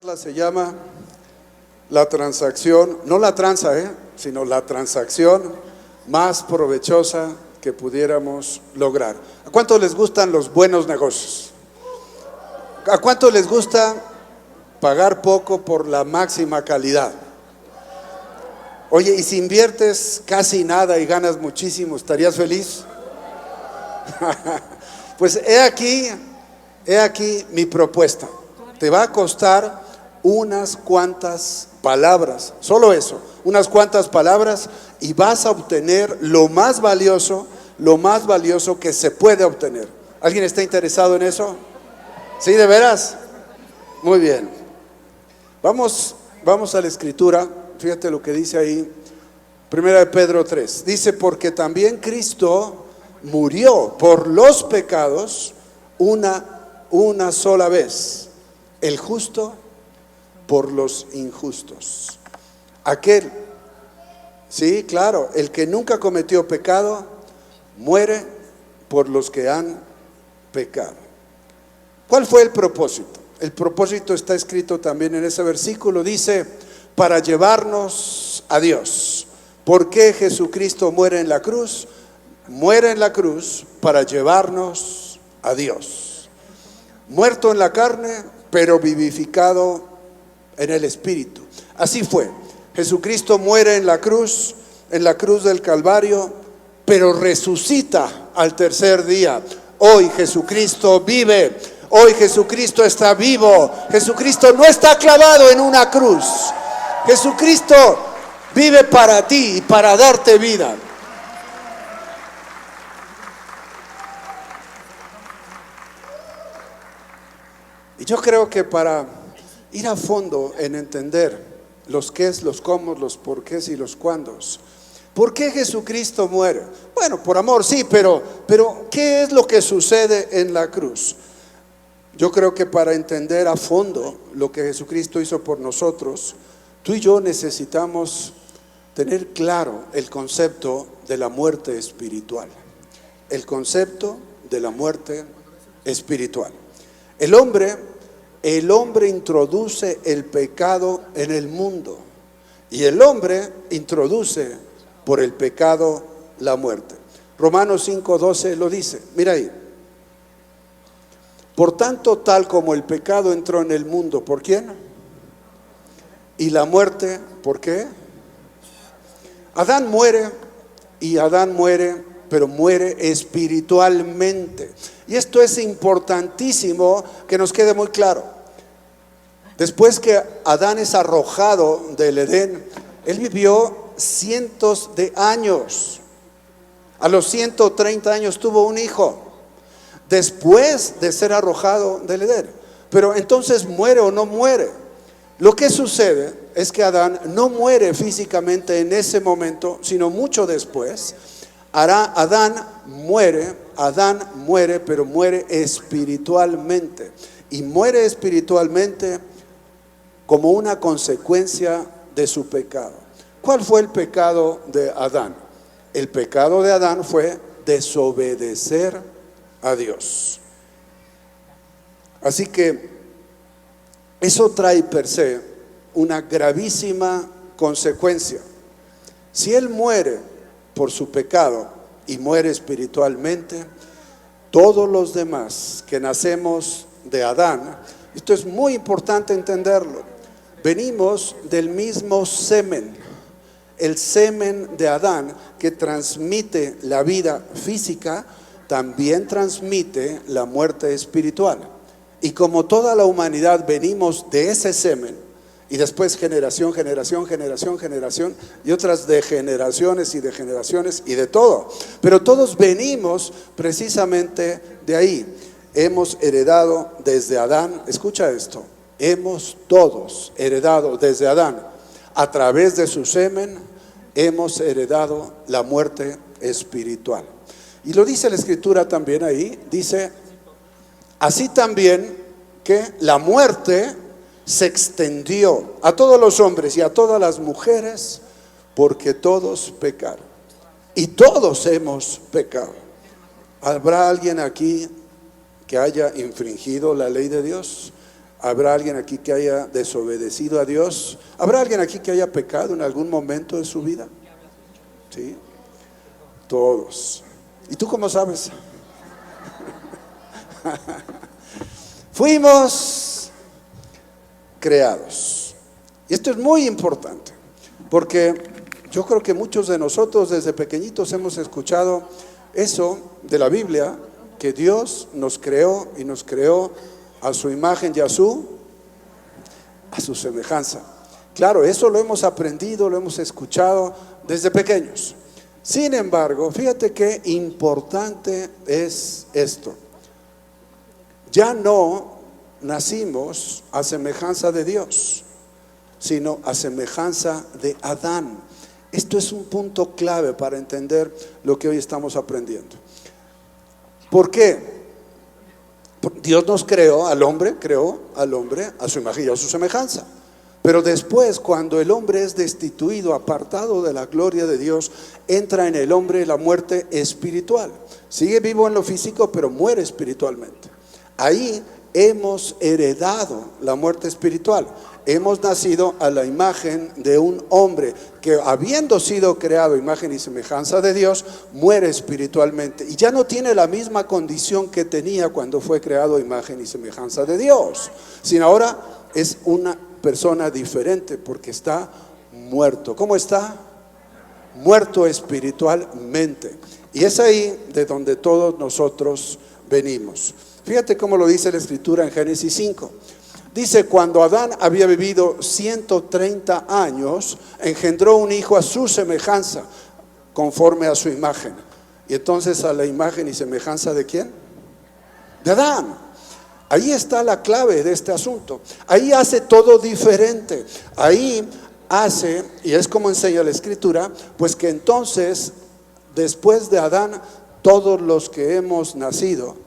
Se llama la transacción, no la tranza, sino la transacción más provechosa que pudiéramos lograr. ¿A cuántos les gustan los buenos negocios? ¿A cuántos les gusta pagar poco por la máxima calidad? Oye, y si inviertes casi nada y ganas muchísimo, ¿estarías feliz? Pues he aquí mi propuesta. Te va a costar unas cuantas palabras, solo eso, unas cuantas palabras, y vas a obtener lo más valioso que se puede obtener. ¿Alguien está interesado en eso? ¿Sí, de veras? Muy bien. Vamos a la escritura. Fíjate lo que dice ahí, 1 Pedro 3. Dice: porque también Cristo murió por los pecados una sola vez, el justo por los injustos. Aquel, sí, claro, el que nunca cometió pecado, muere por los que han pecado. ¿Cuál fue el propósito? El propósito está escrito también en ese versículo. Dice: para llevarnos a Dios. ¿Por qué Jesucristo muere en la cruz? Muere en la cruz para llevarnos a Dios. Muerto en la carne, pero vivificado en el Espíritu. Así fue. Jesucristo muere en la cruz del Calvario, pero resucita al tercer día. Hoy Jesucristo vive. Hoy Jesucristo está vivo. Jesucristo no está clavado en una cruz. Jesucristo vive para ti y para darte vida. Y yo creo que para ir a fondo en entender los qués, los cómo, los porqués y los cuándos. ¿Por qué Jesucristo muere? Bueno, por amor, sí, pero ¿qué es lo que sucede en la cruz? Yo creo que para entender a fondo lo que Jesucristo hizo por nosotros, tú y yo necesitamos tener claro el concepto de la muerte espiritual. El concepto de la muerte espiritual. El hombre introduce el pecado en el mundo, y el hombre introduce por el pecado la muerte. Romanos 5:12 lo dice, mira ahí. Por tanto, tal como el pecado entró en el mundo, ¿por quién? Y la muerte, ¿por qué? Adán muere, pero muere espiritualmente. Y esto es importantísimo que nos quede muy claro. Después que Adán es arrojado del Edén, él vivió cientos de años. A los 130 años tuvo un hijo, después de ser arrojado del Edén. Pero entonces, ¿muere o no muere? Lo que sucede es que Adán no muere físicamente en ese momento, sino mucho después. Adán muere, pero muere espiritualmente. Y muere espiritualmente como una consecuencia de su pecado. ¿Cuál fue el pecado de Adán? El pecado de Adán fue desobedecer a Dios. Así que eso trae per se una gravísima consecuencia. Si él muere por su pecado y muere espiritualmente, todos los demás que nacemos de Adán, esto es muy importante entenderlo, venimos del mismo semen. El semen de Adán, que transmite la vida física, también transmite la muerte espiritual. Y como toda la humanidad venimos de ese semen, y después generación, y otras de generaciones y de todo, pero todos venimos precisamente de ahí. Hemos heredado desde Adán, escucha esto, hemos todos heredado desde Adán, a través de su semen, hemos heredado la muerte espiritual. Y lo dice la escritura también ahí, dice: así también que la muerte se extendió a todos los hombres y a todas las mujeres, porque todos pecaron. Y todos hemos pecado. ¿Habrá alguien aquí que haya infringido la ley de Dios? ¿Habrá alguien aquí que haya desobedecido a Dios? ¿Habrá alguien aquí que haya pecado en algún momento de su vida? Sí, todos. ¿Y tú cómo sabes? Fuimos creados. Y esto es muy importante, porque yo creo que muchos de nosotros desde pequeñitos hemos escuchado eso de la Biblia, que Dios nos creó y nos creó a su imagen y a su semejanza. Claro, eso lo hemos aprendido, lo hemos escuchado desde pequeños. Sin embargo, fíjate qué importante es esto. Ya no nacimos a semejanza de Dios, sino a semejanza de Adán. Esto es un punto clave para entender lo que hoy estamos aprendiendo. ¿Por qué? Dios nos creó al hombre a su imagen y a su semejanza. Pero después, cuando el hombre es destituido, apartado de la gloria de Dios, entra en el hombre la muerte espiritual. Sigue vivo en lo físico, pero muere espiritualmente. Ahí hemos heredado la muerte espiritual. Hemos nacido a la imagen de un hombre que, habiendo sido creado imagen y semejanza de Dios, muere espiritualmente y ya no tiene la misma condición que tenía cuando fue creado imagen y semejanza de Dios, sino ahora es una persona diferente porque está muerto. ¿Cómo está? Muerto espiritualmente. Y es ahí de donde todos nosotros venimos. Fíjate cómo lo dice la Escritura en Génesis 5. Dice: cuando Adán había vivido 130 años, engendró un hijo a su semejanza, conforme a su imagen. Y entonces, a la imagen y semejanza ¿de quién? De Adán. Ahí está la clave de este asunto. Ahí hace todo diferente. Ahí hace, y es como enseña la Escritura, pues que entonces, después de Adán, todos los que hemos nacido,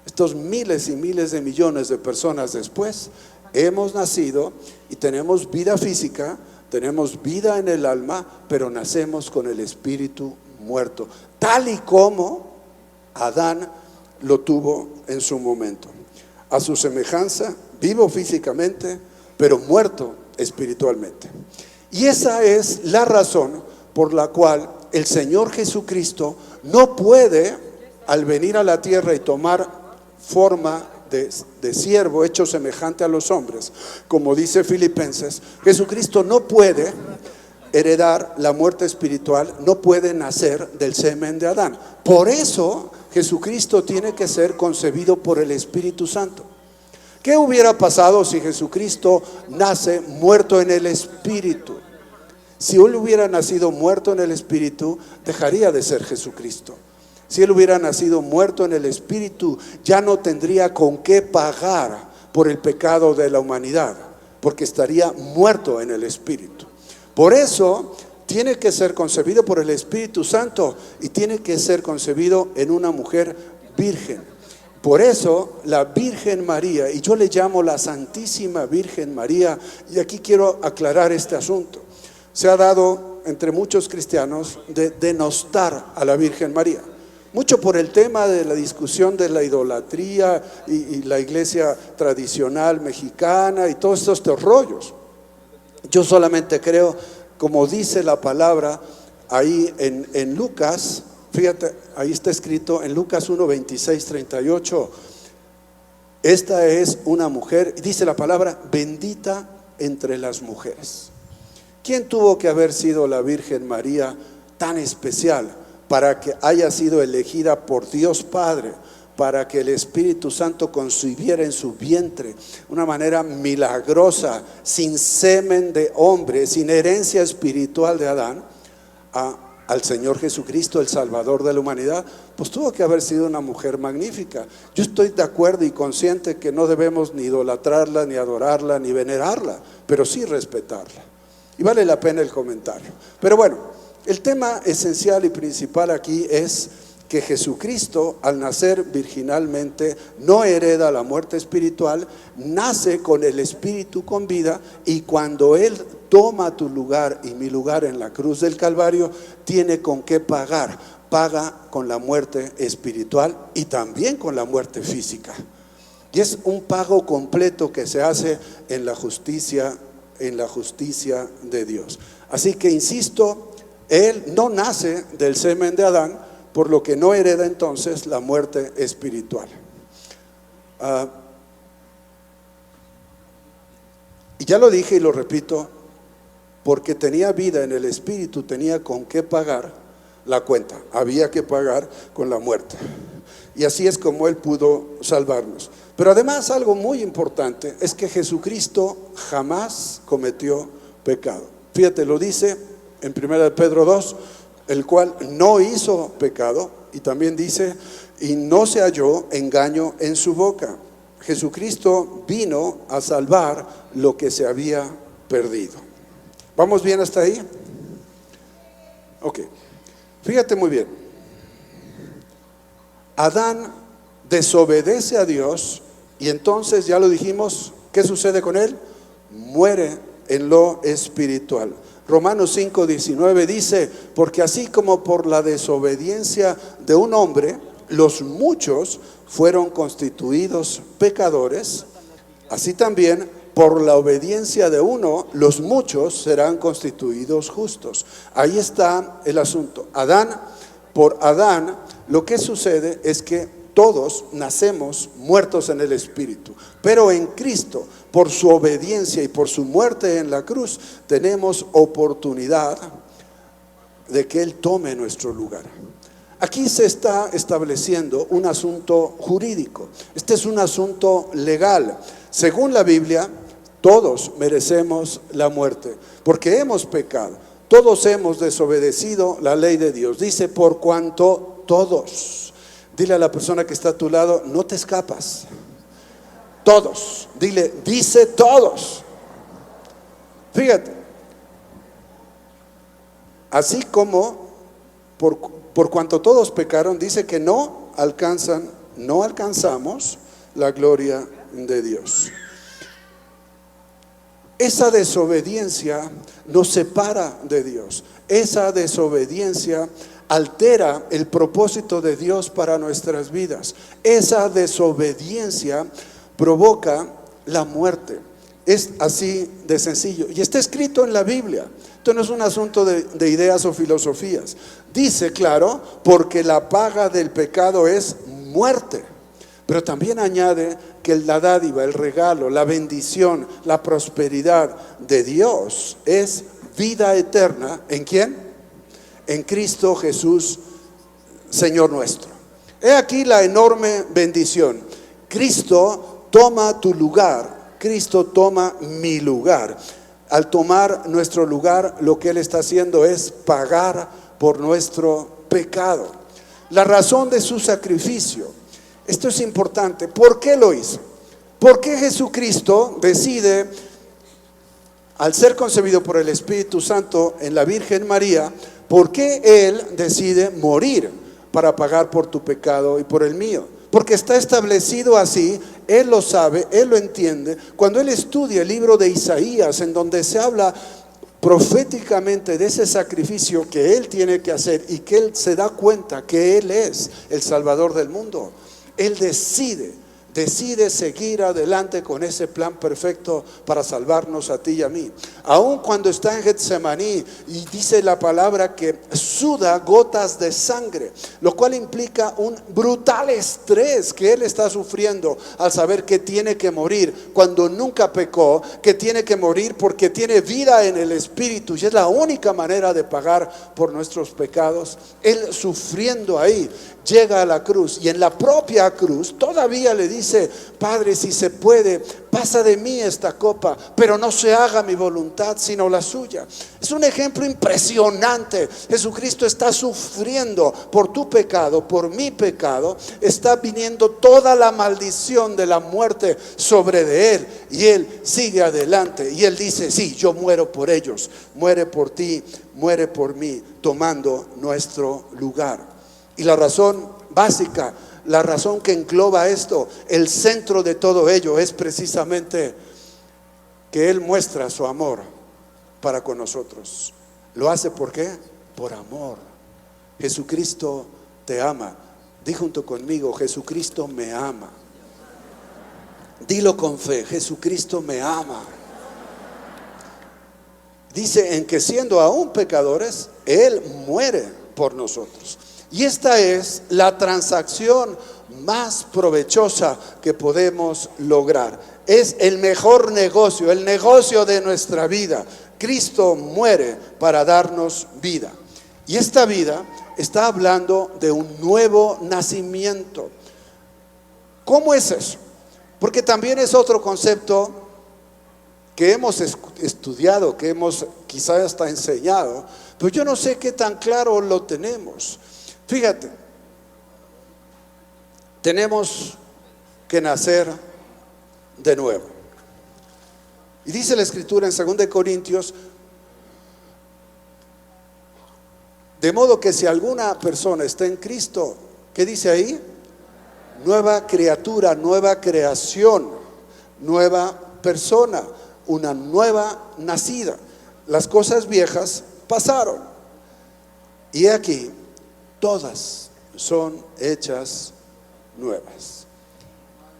estos miles y miles de millones de personas después, hemos nacido y tenemos vida física, tenemos vida en el alma, pero nacemos con el espíritu muerto, tal y como Adán lo tuvo en su momento. A su semejanza, vivo físicamente, pero muerto espiritualmente. Y esa es la razón por la cual el Señor Jesucristo no puede, al venir a la tierra y tomar forma de siervo hecho semejante a los hombres, como dice Filipenses, Jesucristo no puede heredar la muerte espiritual, no puede nacer del semen de Adán. Por eso Jesucristo tiene que ser concebido por el Espíritu Santo. ¿Qué hubiera pasado si Jesucristo nace muerto en el Espíritu? Si él hubiera nacido muerto en el Espíritu, dejaría de ser Jesucristo. Si él hubiera nacido muerto en el Espíritu, ya no tendría con qué pagar por el pecado de la humanidad, porque estaría muerto en el Espíritu. Por eso tiene que ser concebido por el Espíritu Santo y tiene que ser concebido en una mujer virgen. Por eso la Virgen María, y yo le llamo la Santísima Virgen María, y aquí quiero aclarar este asunto. Se ha dado entre muchos cristianos de denostar a la Virgen María. Mucho por el tema de la discusión de la idolatría y la iglesia tradicional mexicana y todos estos rollos. Yo solamente creo, como dice la palabra ahí en Lucas, fíjate, ahí está escrito en Lucas 1, 26, 38. Esta es una mujer, dice la palabra, bendita entre las mujeres. ¿Quién tuvo que haber sido la Virgen María tan especial para que haya sido elegida por Dios Padre, para que el Espíritu Santo concibiera en su vientre una manera milagrosa, sin semen de hombre, sin herencia espiritual de Adán, al Señor Jesucristo, el Salvador de la humanidad? Pues tuvo que haber sido una mujer magnífica. Yo estoy de acuerdo y consciente que no debemos ni idolatrarla, ni adorarla, ni venerarla, pero sí respetarla. Y vale la pena el comentario. Pero bueno, el tema esencial y principal aquí es que Jesucristo, al nacer virginalmente, no hereda la muerte espiritual, nace con el Espíritu con vida, y cuando Él toma tu lugar y mi lugar en la cruz del Calvario, tiene con qué pagar. Paga con la muerte espiritual y también con la muerte física. Y es un pago completo que se hace en la justicia de Dios. Así que insisto, él no nace del semen de Adán, por lo que no hereda entonces la muerte espiritual. Y ya lo dije y lo repito, porque tenía vida en el espíritu, tenía con qué pagar la cuenta, había que pagar con la muerte. Y así es como él pudo salvarnos. Pero además algo muy importante es que Jesucristo jamás cometió pecado. Fíjate, lo dice en 1 Pedro 2, el cual no hizo pecado, y también dice, y no se halló engaño en su boca. Jesucristo vino a salvar lo que se había perdido. ¿Vamos bien hasta ahí? Ok, fíjate muy bien. Adán desobedece a Dios y entonces, ya lo dijimos, ¿qué sucede con él? Muere en lo espiritual. Romanos 5:19 dice, porque así como por la desobediencia de un hombre, los muchos fueron constituidos pecadores, así también por la obediencia de uno, los muchos serán constituidos justos. Ahí está el asunto. Por Adán, lo que sucede es que todos nacemos muertos en el espíritu, pero en Cristo, por su obediencia y por su muerte en la cruz, tenemos oportunidad de que Él tome nuestro lugar. Aquí se está estableciendo un asunto jurídico. Este es un asunto legal. Según la Biblia, todos merecemos la muerte, porque hemos pecado. Todos hemos desobedecido la ley de Dios. Dice, por cuanto todos. Dile a la persona que está a tu lado, no te escapas. Todos. Dice todos. Fíjate. Así como por cuanto todos pecaron, dice que no alcanzamos la gloria de Dios. Esa desobediencia nos separa de Dios. Esa desobediencia altera el propósito de Dios para nuestras vidas. Esa desobediencia provoca la muerte. Es así de sencillo. Y está escrito en la Biblia. Esto no es un asunto de ideas o filosofías. Dice, claro, porque la paga del pecado es muerte. Pero también añade que la dádiva, el regalo, la bendición, la prosperidad de Dios es vida eterna. ¿En quién? En Cristo Jesús, Señor nuestro. He aquí la enorme bendición. Cristo toma tu lugar. Cristo toma mi lugar. Al tomar nuestro lugar, lo que Él está haciendo es pagar por nuestro pecado. La razón de su sacrificio. Esto es importante. ¿Por qué lo hizo? ¿Por qué Jesucristo decide, al ser concebido por el Espíritu Santo en la Virgen María, por qué Él decide morir para pagar por tu pecado y por el mío? Porque está establecido así. Él lo sabe, Él lo entiende. Cuando Él estudia el libro de Isaías, en donde se habla proféticamente de ese sacrificio que Él tiene que hacer y que Él se da cuenta que Él es el Salvador del mundo, Él decide seguir adelante con ese plan perfecto para salvarnos a ti y a mí. Aun cuando está en Getsemaní y dice la palabra que suda gotas de sangre, lo cual implica un brutal estrés que Él está sufriendo al saber que tiene que morir cuando nunca pecó, que tiene que morir porque tiene vida en el Espíritu y es la única manera de pagar por nuestros pecados. Él sufriendo ahí llega a la cruz y en la propia cruz todavía le dice: Padre, si se puede, pasa de mí esta copa, pero no se haga mi voluntad sino la suya. Es un ejemplo impresionante. Jesucristo está sufriendo por tu pecado, por mi pecado. Está viniendo toda la maldición de la muerte sobre de Él y Él sigue adelante y Él dice: sí, yo muero por ellos, muere por ti, muere por mí, tomando nuestro lugar. Y la razón básica, la razón que engloba esto, el centro de todo ello es precisamente que Él muestra su amor para con nosotros. ¿Lo hace por qué? Por amor. Jesucristo te ama. Di junto conmigo: Jesucristo me ama. Dilo con fe: Jesucristo me ama. Dice en que siendo aún pecadores, Él muere por nosotros. Y esta es la transacción más provechosa que podemos lograr. Es el mejor negocio, el negocio de nuestra vida. Cristo muere para darnos vida. Y esta vida está hablando de un nuevo nacimiento. ¿Cómo es eso? Porque también es otro concepto que hemos estudiado, que hemos quizás hasta enseñado, pero yo no sé qué tan claro lo tenemos. Fíjate, tenemos que nacer de nuevo. Y dice la Escritura en 2 Corintios: de modo que si alguna persona está en Cristo, ¿qué dice ahí? Nueva criatura, nueva creación, nueva persona, una nueva nacida. Las cosas viejas pasaron, y aquí todas son hechas nuevas.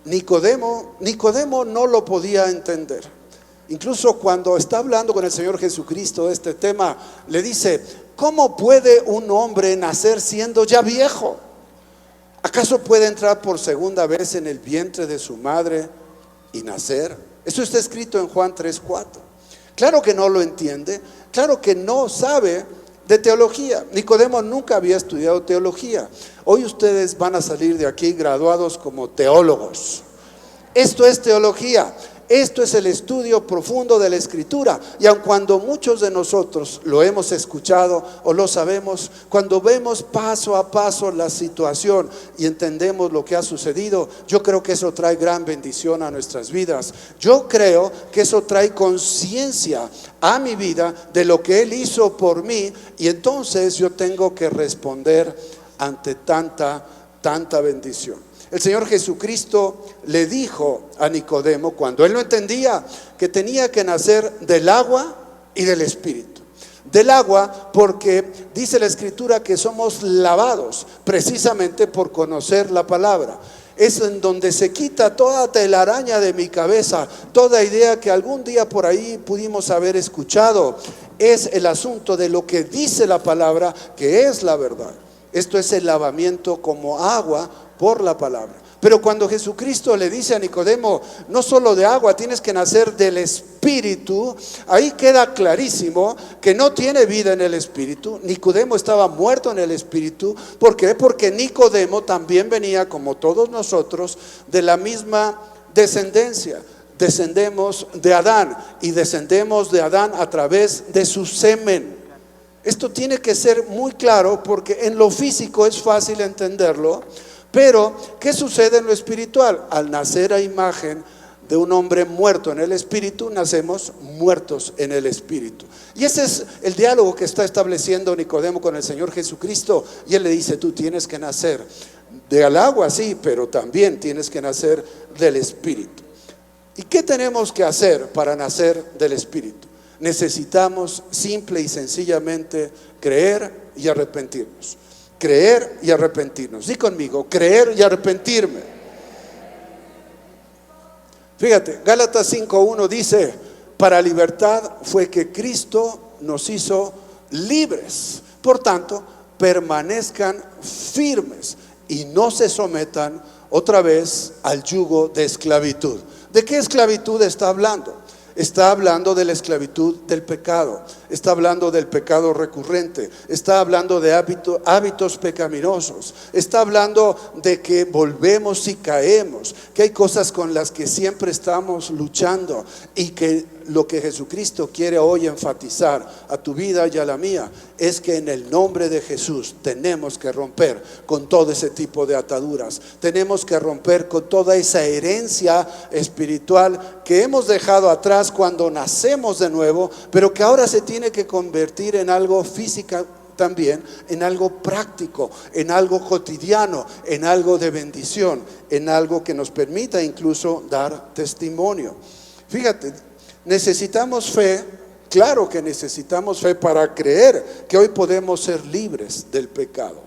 Nicodemo no lo podía entender. Incluso cuando está hablando con el Señor Jesucristo de este tema, le dice: ¿cómo puede un hombre nacer siendo ya viejo? ¿Acaso puede entrar por segunda vez en el vientre de su madre y nacer? Eso está escrito en Juan 3:4. Claro que no lo entiende, claro que no sabe de teología. Nicodemo nunca había estudiado teología. Hoy ustedes van a salir de aquí graduados como teólogos. Esto es teología. Esto es el estudio profundo de la Escritura. Y aun cuando muchos de nosotros lo hemos escuchado o lo sabemos, cuando vemos paso a paso la situación y entendemos lo que ha sucedido, yo creo que eso trae gran bendición a nuestras vidas. Yo creo que eso trae conciencia a mi vida de lo que Él hizo por mí, y entonces yo tengo que responder ante tanta bendición. El Señor Jesucristo le dijo a Nicodemo, cuando él no entendía, que tenía que nacer del agua y del Espíritu. Del agua, porque dice la Escritura que somos lavados precisamente por conocer la palabra. Es en donde se quita toda telaraña de mi cabeza, toda idea que algún día por ahí pudimos haber escuchado. Es el asunto de lo que dice la palabra, que es la verdad. Esto es el lavamiento como agua por la palabra. Pero cuando Jesucristo le dice a Nicodemo: no solo de agua, tienes que nacer del Espíritu, ahí queda clarísimo que no tiene vida en el Espíritu. Nicodemo estaba muerto en el Espíritu. ¿Por qué? Porque Nicodemo también venía, como todos nosotros, de la misma descendencia. Descendemos de Adán, y descendemos de Adán a través de su semen. Esto tiene que ser muy claro, porque en lo físico es fácil entenderlo. Pero, ¿qué sucede en lo espiritual? Al nacer a imagen de un hombre muerto en el Espíritu, nacemos muertos en el Espíritu. Y ese es el diálogo que está estableciendo Nicodemo con el Señor Jesucristo. Y él le dice: tú tienes que nacer del agua, sí, pero también tienes que nacer del Espíritu. ¿Y qué tenemos que hacer para nacer del Espíritu? Necesitamos simple y sencillamente creer y arrepentirnos. Creer y arrepentirnos. Di conmigo: creer y arrepentirme. Fíjate, Gálatas 5:1 dice: para libertad fue que Cristo nos hizo libres. Por tanto, permanezcan firmes y no se sometan otra vez al yugo de esclavitud. ¿De qué esclavitud está hablando? Está hablando de la esclavitud del pecado. Está hablando del pecado recurrente. Está hablando de hábitos pecaminosos. Está hablando de que volvemos y caemos, que hay cosas con las que siempre estamos luchando, y que lo que Jesucristo quiere hoy enfatizar a tu vida y a la mía es que en el nombre de Jesús tenemos que romper con todo ese tipo de ataduras. Tenemos que romper con toda esa herencia espiritual que hemos dejado atrás cuando nacemos de nuevo, pero que ahora se tiene que convertir en algo físico también, en algo práctico, en algo cotidiano, en algo de bendición, en algo que nos permita incluso dar testimonio. Fíjate, necesitamos fe. Claro que necesitamos fe para creer que hoy podemos ser libres del pecado.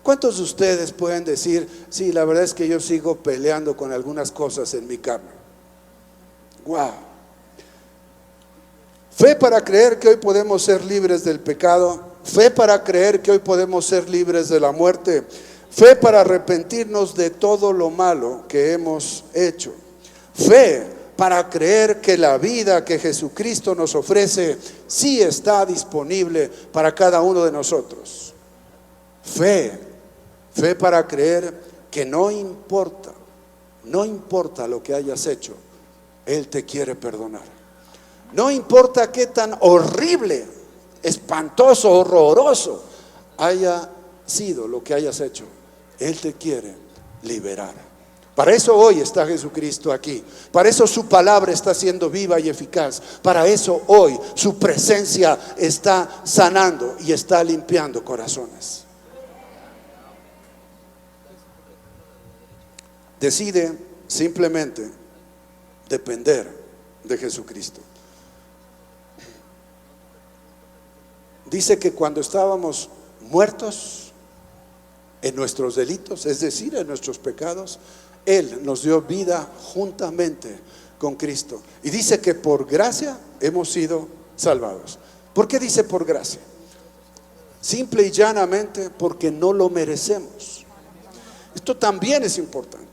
¿Cuántos de ustedes pueden decir: sí, la verdad es que yo sigo peleando con algunas cosas en mi carne? Wow. Fe para creer que hoy podemos ser libres del pecado. Fe para creer que hoy podemos ser libres de la muerte. Fe para arrepentirnos de todo lo malo que hemos hecho. Fe para creer que la vida que Jesucristo nos ofrece sí está disponible para cada uno de nosotros. Fe para creer que no importa lo que hayas hecho, Él te quiere perdonar. No importa qué tan horrible, espantoso, horroroso haya sido lo que hayas hecho, Él te quiere liberar. Para eso hoy está Jesucristo aquí. Para eso su palabra está siendo viva y eficaz. Para eso hoy su presencia está sanando y está limpiando corazones. Decide simplemente depender de Jesucristo. Dice que cuando estábamos muertos en nuestros delitos, es decir, en nuestros pecados, Él nos dio vida juntamente con Cristo. Y dice que por gracia hemos sido salvados. ¿Por qué dice por gracia? Simple y llanamente porque no lo merecemos. Esto también es importante.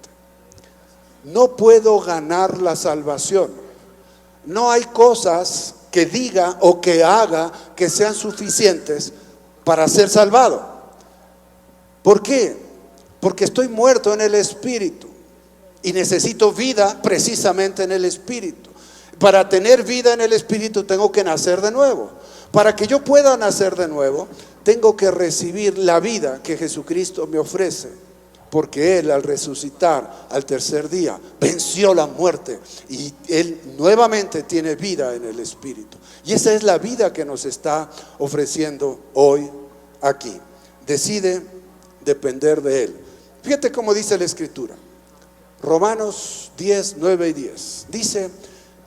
No puedo ganar la salvación. No hay cosas que diga o que haga que sean suficientes para ser salvado. ¿Por qué? Porque estoy muerto en el Espíritu y necesito vida precisamente en el Espíritu. Para tener vida en el Espíritu tengo que nacer de nuevo. Para que yo pueda nacer de nuevo, tengo que recibir la vida que Jesucristo me ofrece. Porque Él, al resucitar al tercer día, venció la muerte y Él nuevamente tiene vida en el Espíritu. Y esa es la vida que nos está ofreciendo hoy aquí. Decide depender de Él. Fíjate cómo dice la Escritura. Romanos 10, 9 y 10. Dice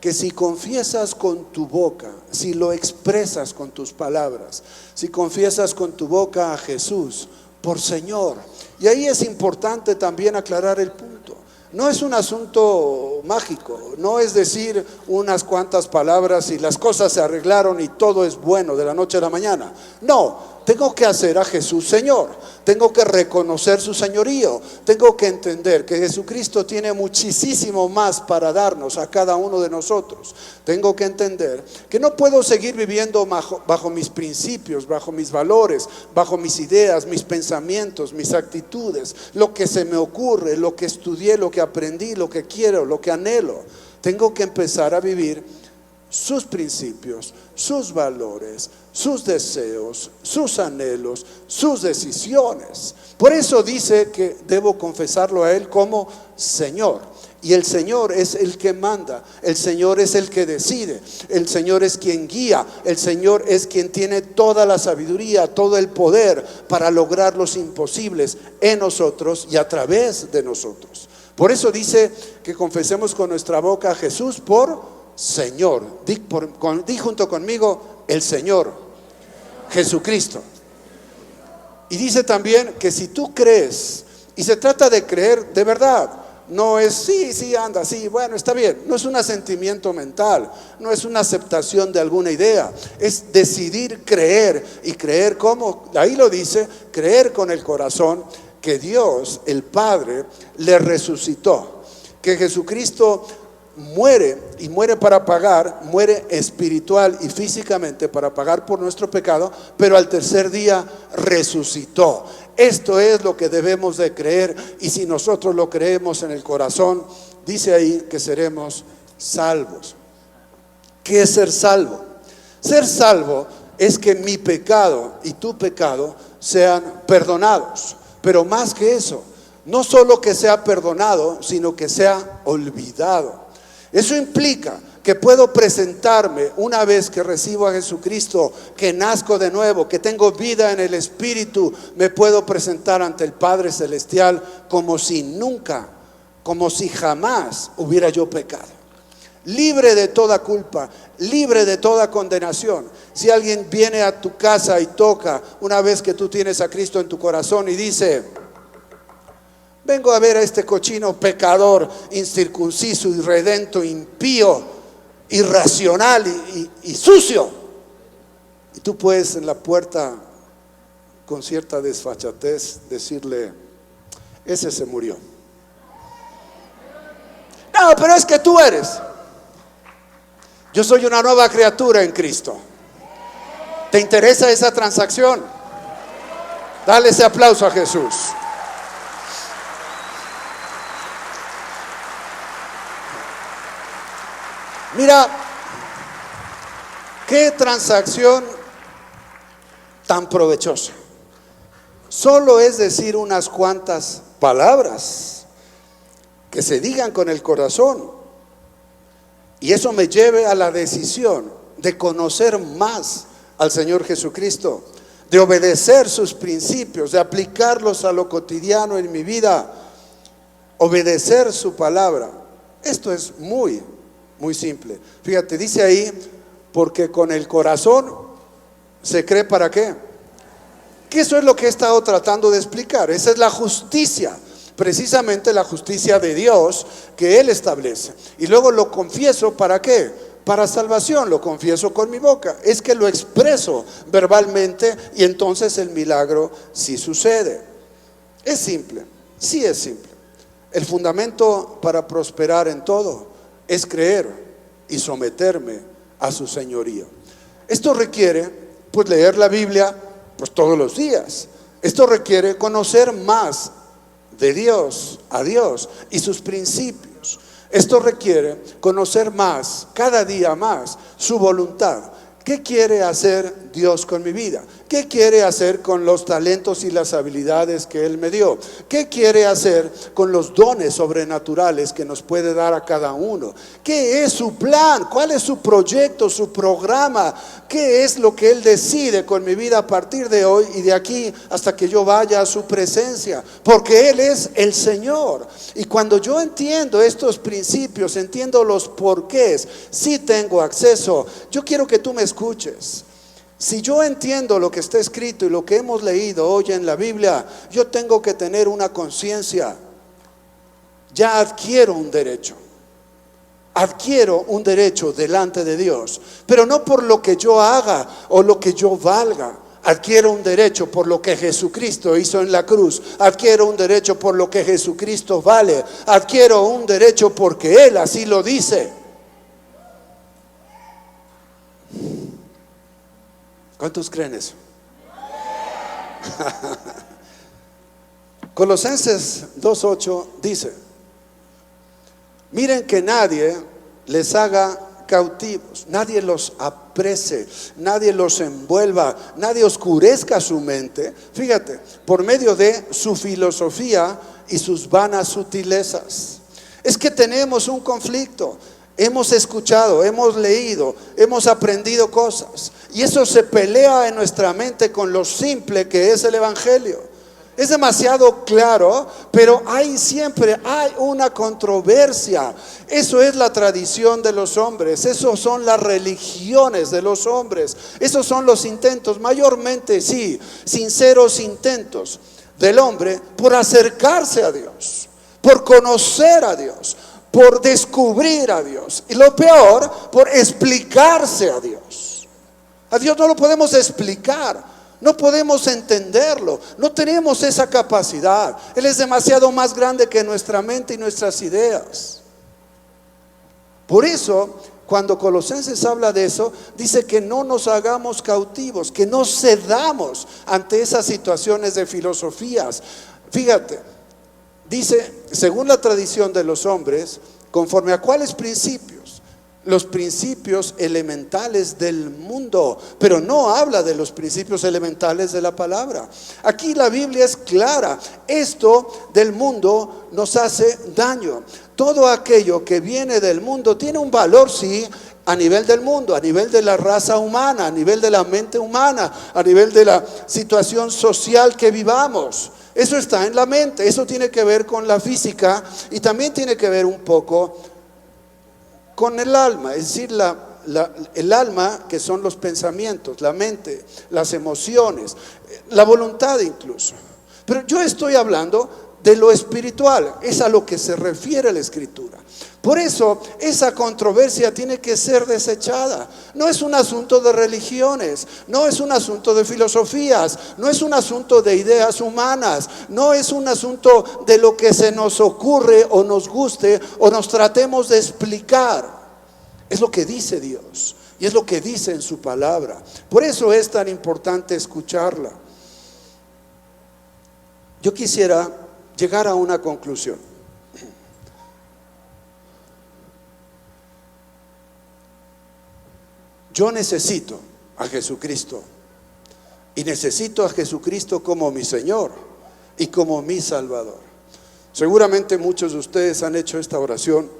que si confiesas con tu boca, si lo expresas con tus palabras, si confiesas con tu boca a Jesús por Señor. Y ahí es importante también aclarar el punto. No es un asunto mágico, no es decir unas cuantas palabras y las cosas se arreglaron y todo es bueno de la noche a la mañana. No, tengo que hacer a Jesús Señor, tengo que reconocer su señorío, tengo que entender que Jesucristo tiene muchísimo más para darnos a cada uno de nosotros. Tengo que entender que no puedo seguir viviendo bajo mis principios, bajo mis valores, bajo mis ideas, mis pensamientos, mis actitudes, lo que se me ocurre, lo que estudié, lo que aprendí, lo que quiero, lo que anhelo. Tengo que empezar a vivir sus principios, sus valores, sus deseos, sus anhelos, sus decisiones. Por eso dice que debo confesarlo a Él como Señor. Y el Señor es el que manda, el Señor es el que decide, el Señor es quien guía, el Señor es quien tiene toda la sabiduría, todo el poder para lograr los imposibles en nosotros y a través de nosotros. Por eso dice que confesemos con nuestra boca a Jesús por Señor. Di junto conmigo, el Señor Jesucristo. Y dice también que si tú crees, y se trata de creer de verdad, no es sí, anda, sí, bueno, está bien. No es un asentimiento mental, no es una aceptación de alguna idea. Es decidir creer. Y creer como, ahí lo dice, creer con el corazón que Dios, el Padre, le resucitó. Que Jesucristo muere y muere para pagar, muere espiritual y físicamente para pagar por nuestro pecado, pero al tercer día resucitó. Esto es lo que debemos de creer, y si nosotros lo creemos en el corazón, dice ahí que seremos salvos. ¿Qué es ser salvo? Ser salvo es que mi pecado y tu pecado sean perdonados, pero más que eso, no solo que sea perdonado, sino que sea olvidado. Eso implica que puedo presentarme una vez que recibo a Jesucristo, que nazco de nuevo, que tengo vida en el Espíritu, me puedo presentar ante el Padre Celestial como si nunca, como si jamás hubiera yo pecado. Libre de toda culpa, libre de toda condenación. Si alguien viene a tu casa y toca, una vez que tú tienes a Cristo en tu corazón, y dice: vengo a ver a este cochino pecador, incircunciso, irredento, impío, irracional y sucio. Y tú puedes en la puerta, con cierta desfachatez, decirle: ese se murió. No, pero es que tú eres. Yo soy una nueva criatura en Cristo. ¿Te interesa esa transacción? Dale ese aplauso a Jesús. Mira, qué transacción tan provechosa. Solo es decir unas cuantas palabras que se digan con el corazón, y eso me lleve a la decisión de conocer más al Señor Jesucristo, de obedecer sus principios, de aplicarlos a lo cotidiano en mi vida, obedecer su palabra. Esto es muy simple. Fíjate, dice ahí: porque con el corazón se cree para qué. Que eso es lo que he estado tratando de explicar. Esa es la justicia, precisamente la justicia de Dios que Él establece. Y luego lo confieso, ¿para qué? Para salvación. Lo confieso con mi boca. Es que lo expreso verbalmente y entonces el milagro sí sucede. Es simple, sí es simple. El fundamento para prosperar en todo es creer y someterme a su señorío. Esto requiere pues leer la Biblia pues todos los días. Esto requiere conocer más de Dios, a Dios y sus principios. Esto requiere conocer más, cada día más, su voluntad. ¿Qué quiere hacer Dios con mi vida? ¿Qué quiere hacer con los talentos y las habilidades que Él me dio? ¿Qué quiere hacer con los dones sobrenaturales que nos puede dar a cada uno? ¿Qué es su plan? ¿Cuál es su proyecto, su programa? ¿Qué es lo que Él decide con mi vida a partir de hoy y de aquí hasta que yo vaya a su presencia? Porque Él es el Señor. Y cuando yo entiendo estos principios, entiendo los porqués, sí tengo acceso. Yo quiero que tú me escuches. Si yo entiendo lo que está escrito y lo que hemos leído hoy en la Biblia, yo tengo que tener una conciencia. Ya adquiero un derecho. Adquiero un derecho delante de Dios, pero no por lo que yo haga o lo que yo valga. Adquiero un derecho por lo que Jesucristo hizo en la cruz. Adquiero un derecho por lo que Jesucristo vale. Adquiero un derecho porque Él así lo dice. ¿Cuántos creen eso? Colosenses 2:8 dice: miren que nadie les haga cautivos, nadie los aprese, nadie los envuelva, nadie oscurezca su mente. Fíjate, por medio de su filosofía y sus vanas sutilezas. Es que tenemos un conflicto. Hemos escuchado, hemos leído, hemos aprendido cosas, y eso se pelea en nuestra mente con lo simple que es el Evangelio. Es demasiado claro, pero siempre hay una controversia. Eso es la tradición de los hombres, eso son las religiones de los hombres, esos son los intentos, mayormente sí, sinceros intentos del hombre por acercarse a Dios, por conocer a Dios, por descubrir a Dios, y lo peor, por explicarse a Dios. A Dios no lo podemos explicar, no podemos entenderlo, no tenemos esa capacidad. Él es demasiado más grande que nuestra mente y nuestras ideas. Por eso, cuando Colosenses habla de eso, dice que no nos hagamos cautivos, que no cedamos ante esas situaciones de filosofías. Fíjate, dice, según la tradición de los hombres, ¿conforme a cuáles principios? Los principios elementales del mundo, pero no habla de los principios elementales de la palabra. Aquí la Biblia es clara: esto del mundo nos hace daño. Todo aquello que viene del mundo tiene un valor, sí, a nivel del mundo, a nivel de la raza humana, a nivel de la mente humana, a nivel de la situación social que vivamos. Eso está en la mente, eso tiene que ver con la física y también tiene que ver un poco con el alma, es decir, el alma, que son los pensamientos, la mente, las emociones, la voluntad incluso. Pero yo estoy hablando de lo espiritual. Es a lo que se refiere la Escritura. Por eso esa controversia tiene que ser desechada. No es un asunto de religiones, no es un asunto de filosofías, no es un asunto de ideas humanas, no es un asunto de lo que se nos ocurre o nos guste o nos tratemos de explicar. Es lo que dice Dios y es lo que dice en su palabra. Por eso es tan importante escucharla. Yo quisiera llegar a una conclusión. Yo necesito a Jesucristo y necesito a Jesucristo como mi Señor y como mi Salvador. Seguramente muchos de ustedes han hecho esta oración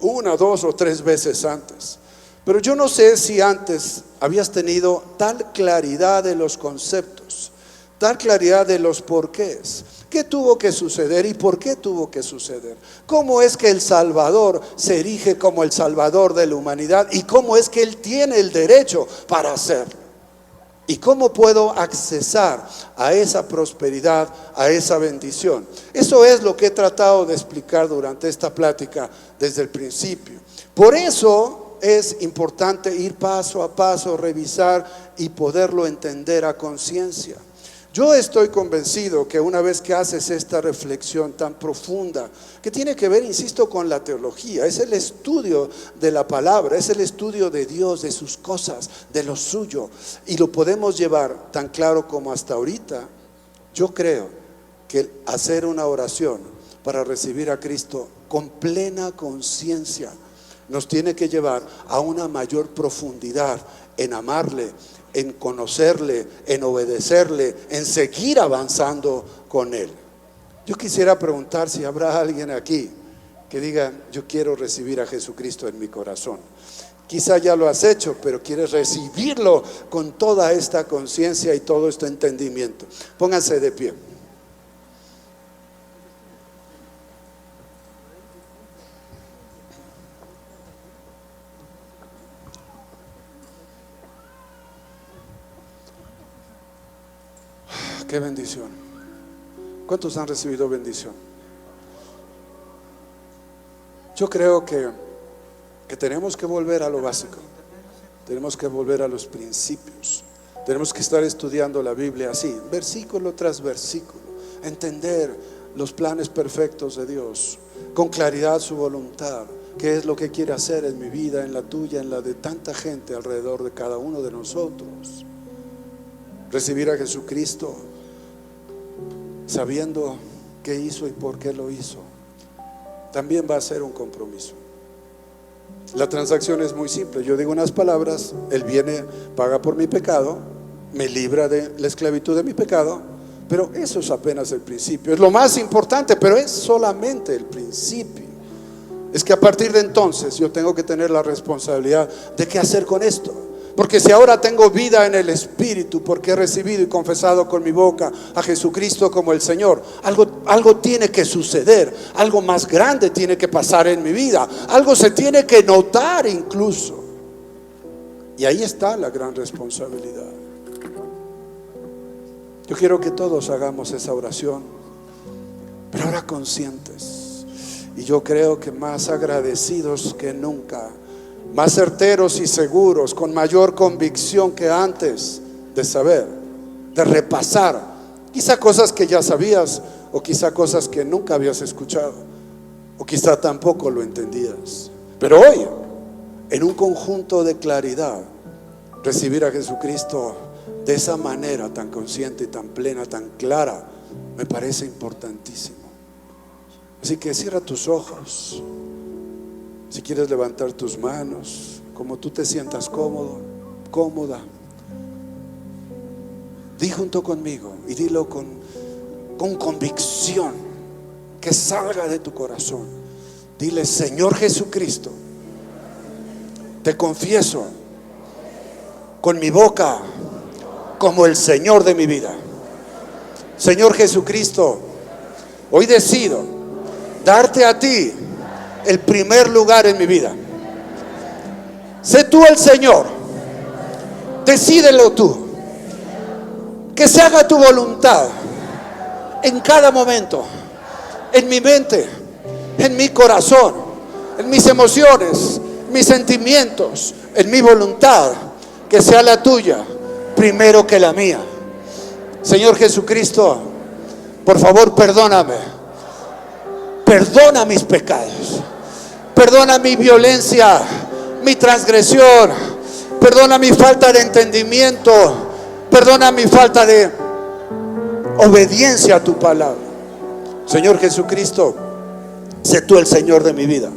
1, 2 o 3 veces antes, pero yo no sé si antes habías tenido tal claridad de los conceptos, tal claridad de los porqués. ¿Qué tuvo que suceder y por qué tuvo que suceder? ¿Cómo es que el Salvador se erige como el Salvador de la humanidad? ¿Y cómo es que Él tiene el derecho para hacerlo? ¿Y cómo puedo accesar a esa prosperidad, a esa bendición? Eso es lo que he tratado de explicar durante esta plática desde el principio. Por eso es importante ir paso a paso, revisar y poderlo entender a conciencia. Yo estoy convencido que una vez que haces esta reflexión tan profunda, que tiene que ver, insisto, con la teología, es el estudio de la palabra, es el estudio de Dios, de sus cosas, de lo suyo, y lo podemos llevar tan claro como hasta ahorita. Yo creo que hacer una oración para recibir a Cristo con plena conciencia nos tiene que llevar a una mayor profundidad en amarle, en conocerle, en obedecerle, en seguir avanzando con Él. Yo quisiera preguntar si habrá alguien aquí que diga: yo quiero recibir a Jesucristo en mi corazón. Quizá ya lo has hecho, pero quieres recibirlo con toda esta conciencia y todo este entendimiento. Pónganse de pie. Qué bendición. ¿Cuántos han recibido bendición? Yo creo que tenemos que volver a lo básico. Tenemos que volver a los principios. Tenemos que estar estudiando la Biblia así, versículo tras versículo. Entender los planes perfectos de Dios, con claridad su voluntad. ¿Qué es lo que quiere hacer en mi vida, en la tuya, en la de tanta gente alrededor de cada uno de nosotros? Recibir a Jesucristo sabiendo qué hizo y por qué lo hizo, también va a ser un compromiso. La transacción es muy simple. Yo digo unas palabras, Él viene, paga por mi pecado, me libra de la esclavitud de mi pecado, pero eso es apenas el principio. Es lo más importante, pero es solamente el principio. Es que a partir de entonces yo tengo que tener la responsabilidad de qué hacer con esto. Porque si ahora tengo vida en el Espíritu, porque he recibido y confesado con mi boca a Jesucristo como el Señor, algo tiene que suceder, algo más grande tiene que pasar en mi vida, algo se tiene que notar incluso. Y ahí está la gran responsabilidad. Yo quiero que todos hagamos esa oración, pero ahora conscientes. Y yo creo que más agradecidos que nunca, más certeros y seguros, con mayor convicción que antes de saber, de repasar, quizá cosas que ya sabías, o quizá cosas que nunca habías escuchado, o quizá tampoco lo entendías. Pero hoy, en un conjunto de claridad, recibir a Jesucristo de esa manera tan consciente, tan plena, tan clara, me parece importantísimo. Así que cierra tus ojos. Si quieres levantar tus manos, como tú te sientas cómodo, cómoda, di junto conmigo y dilo con convicción, que salga de tu corazón. Dile: Señor Jesucristo, te confieso con mi boca como el Señor de mi vida. Señor Jesucristo, hoy decido darte a ti el primer lugar en mi vida. Sé tú el Señor, decídelo tú, que se haga tu voluntad en cada momento, en mi mente, en mi corazón, en mis emociones, mis sentimientos, en mi voluntad, que sea la tuya primero que la mía. Señor Jesucristo, por favor, perdóname. Perdona mis pecados. Perdona mi violencia, mi transgresión. Perdona mi falta de entendimiento. Perdona mi falta de obediencia a tu palabra. Señor Jesucristo, sé tú el Señor de mi vida,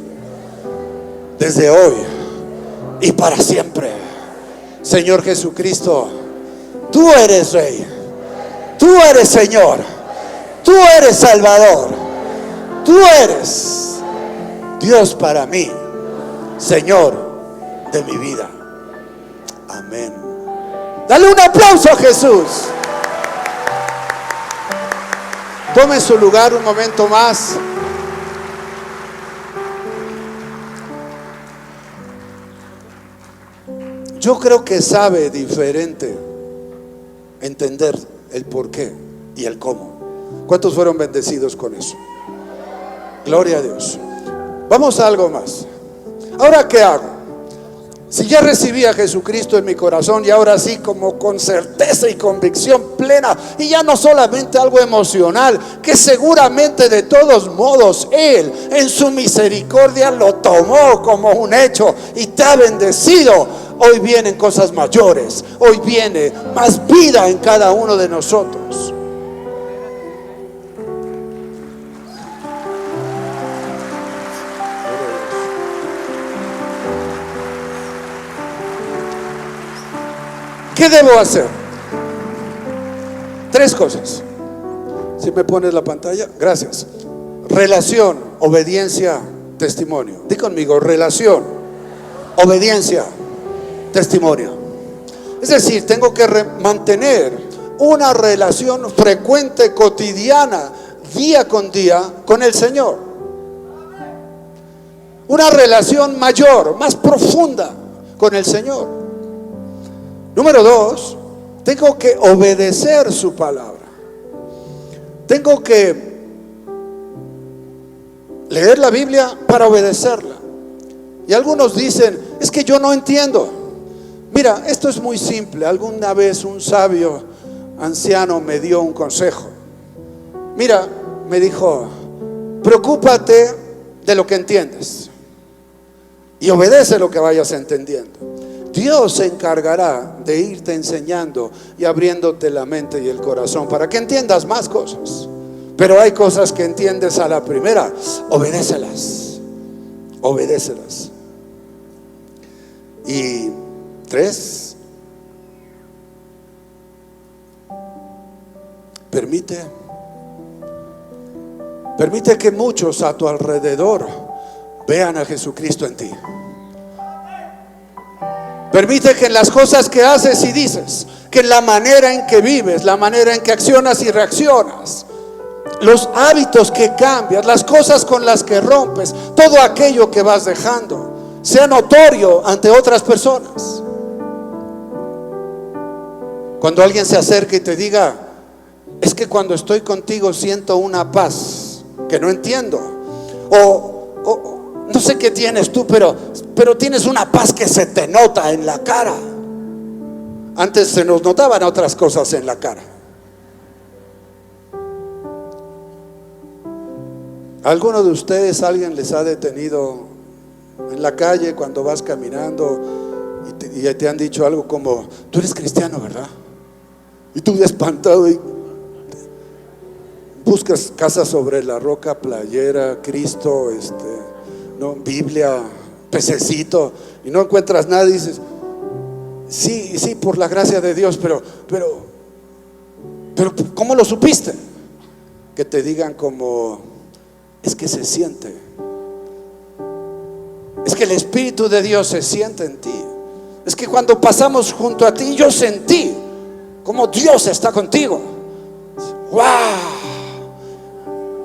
desde hoy y para siempre. Señor Jesucristo, tú eres Rey, tú eres Señor, tú eres Salvador, tú eres Dios para mí, Señor de mi vida. Amén. Dale un aplauso a Jesús. Tome su lugar un momento más. Yo creo que sabe diferente entender el por qué y el cómo. ¿Cuántos fueron bendecidos con eso? Gloria a Dios. Vamos a algo más. ¿Ahora qué hago? Si ya recibí a Jesucristo en mi corazón y ahora sí, como con certeza y convicción plena, y ya no solamente algo emocional, que seguramente de todos modos Él en su misericordia lo tomó como un hecho y te ha bendecido. Hoy vienen cosas mayores, hoy viene más vida en cada uno de nosotros. ¿Qué debo hacer? 3 cosas. Si me pones la pantalla, gracias. Relación, obediencia, testimonio. Di conmigo, relación, obediencia, testimonio. Es decir, tengo que mantener una relación frecuente, cotidiana, día con día con el Señor. Una relación mayor, más profunda con el Señor. Número 2, tengo que obedecer su palabra. Tengo que leer la Biblia para obedecerla. Y algunos dicen, es que yo no entiendo. Mira, esto es muy simple. Alguna vez un sabio anciano me dio un consejo. Mira, me dijo, preocúpate de lo que entiendes y obedece lo que vayas entendiendo. Dios se encargará de irte enseñando y abriéndote la mente y el corazón para que entiendas más cosas. Pero hay cosas que entiendes a la primera, obedécelas. Obedécelas. Y 3, permite que muchos a tu alrededor vean a Jesucristo en ti. Permite que en las cosas que haces y dices, que en la manera en que vives, la manera en que accionas y reaccionas, los hábitos que cambias, las cosas con las que rompes, todo aquello que vas dejando, sea notorio ante otras personas. Cuando alguien se acerque y te diga, es que cuando estoy contigo siento una paz que no entiendo, o no sé qué tienes tú, pero tienes una paz que se te nota en la cara. Antes se nos notaban otras cosas en la cara. ¿Alguno de ustedes, alguien les ha detenido en la calle cuando vas caminando y te han dicho algo como, tú eres cristiano, ¿verdad? Y tú espantado y buscas Casa sobre la Roca, playera, Cristo, no, Biblia, pececito, y no encuentras nada y dices, sí, por la gracia de Dios, pero ¿cómo lo supiste? Que te digan como, es que se siente, es que el Espíritu de Dios se siente en ti, es que cuando pasamos junto a ti yo sentí como Dios está contigo. ¡Wow!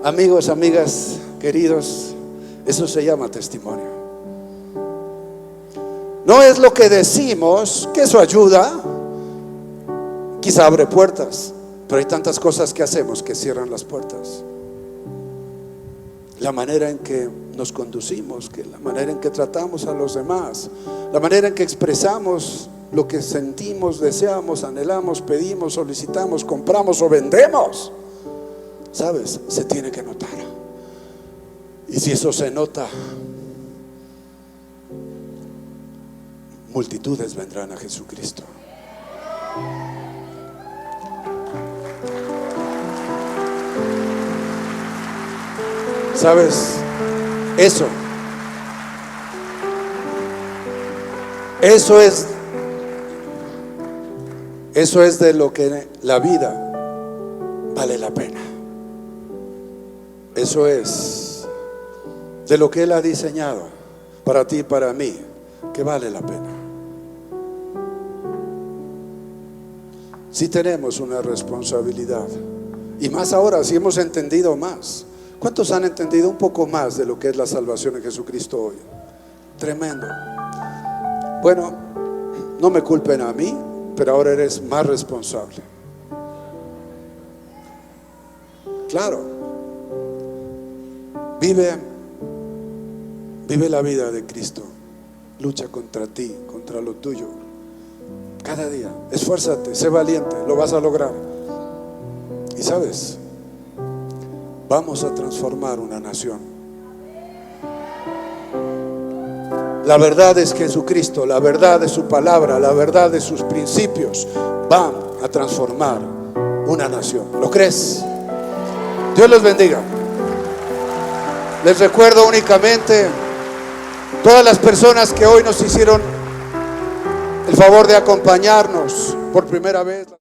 Amigos, amigas, queridos, eso se llama testimonio. No es lo que decimos, que eso ayuda, quizá abre puertas, pero hay tantas cosas que hacemos que cierran las puertas. la manera en que nos conducimos, que la manera en que tratamos a los demás, la manera en que expresamos lo que sentimos, deseamos, anhelamos, pedimos, solicitamos, compramos o vendemos, ¿sabes? Se tiene que notar. Y si eso se nota, multitudes vendrán a Jesucristo. ¿Sabes? Eso es de lo que la vida vale la pena. Eso es de lo que Él ha diseñado para ti y para mí, que vale la pena. Si tenemos una responsabilidad, y más ahora, si hemos entendido más. ¿Cuántos han entendido un poco más de lo que es la salvación en Jesucristo hoy? Tremendo. Bueno, no me culpen a mí, pero ahora eres más responsable. Claro. Vive la vida de Cristo. Lucha contra ti, contra lo tuyo. Cada día, esfuérzate, sé valiente, lo vas a lograr. Y sabes, vamos a transformar una nación. La verdad es Jesucristo, la verdad de su palabra, la verdad de sus principios van a transformar una nación. ¿Lo crees? Dios les bendiga. Les recuerdo únicamente todas las personas que hoy nos hicieron el favor de acompañarnos por primera vez.